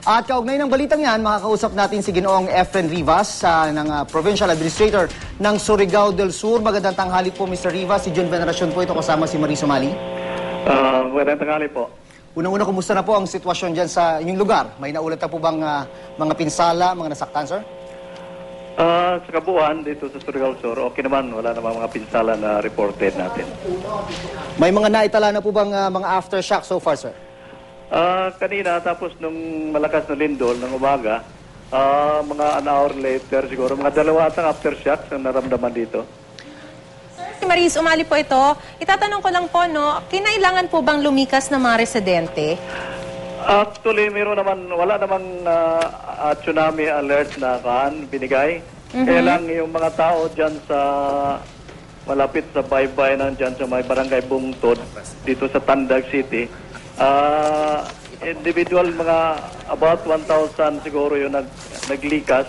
At kaugnay ng balitang yan, makakausap natin si Ginoong Efren Rivas, ng Provincial Administrator ng Surigao del Sur. Magandang tanghali po, Mr. Rivas. Si John Veneracion po ito, kasama si Marie Somali. Magandang tanghali po. Unang-una, kumusta na po ang sitwasyon dyan sa inyong lugar? May naulat na po bang mga pinsala, mga nasaktan, sir? Sa kabuuan dito sa Surigao del Sur, okay naman. Wala namang mga pinsala na reported natin. May mga naitala na po bang mga aftershock so far, sir? Kanina, tapos nung malakas na lindol ng umaga, mga an hour later siguro, mga 2 atang aftershocks ang naramdaman dito. Si Maris, umali po ito. Itatanong ko lang po, no, kinailangan po bang lumikas ng mga residente? Actually, wala namang tsunami alert na binigay. Kaya lang yung mga tao dyan sa malapit sa baybay dyan sa may barangay Bungtod, dito sa Tandag City, individual mga about 1,000 siguro yung naglikas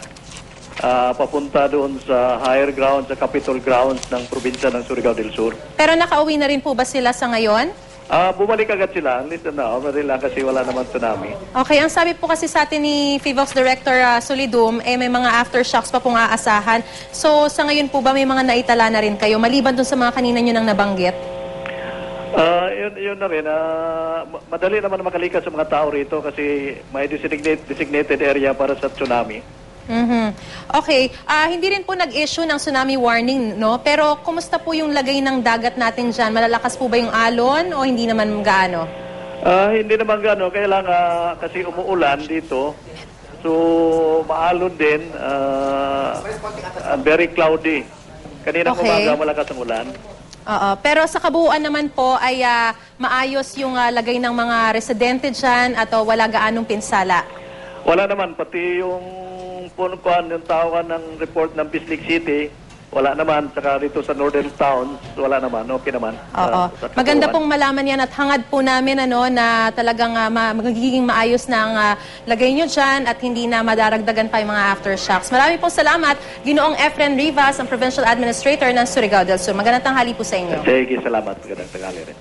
papunta doon sa higher ground, sa Capitol grounds ng probinsya ng Surigao del Sur. Pero nakauwi na rin po ba sila sa ngayon? Bumalik agad sila. Listen na, lang kasi wala naman tsunami. Okay, ang sabi po kasi sa atin ni FIVOX Director Solidum, may mga aftershocks pa pong aasahan. So, sa ngayon po ba may mga naitala na rin kayo, maliban dun sa mga kanina nyo nang nabanggit? Yun na rin. Madali naman makalikas sa mga tao rito kasi may designated area para sa tsunami. Okay. Hindi rin po nag-issue ng tsunami warning, no? Pero kumusta po yung lagay ng dagat natin dyan? Malalakas po ba yung alon o hindi naman gaano? Hindi naman gaano. Kaya lang kasi umuulan dito. So, maalon din. Very cloudy. Kanina umaga malakas ang ulan. Pero sa kabuuan naman po ay maayos yung lagay ng mga residente dyan at wala gaanong pinsala? Wala naman. Pati yung yung tawagan ng report ng Bislig City, wala naman. Saka dito sa northern towns, wala naman. Okay naman. Maganda pong malaman yan at hangad po namin na talagang magiging maayos na ang lagay nyo dyan at hindi na madaragdagan pa yung mga aftershocks. Marami pong salamat, Ginoong Efren Rivas, ang Provincial Administrator ng Surigao del Sur. Magandang tanghali po sa inyo. Sige, salamat. Magandang tanghali rin.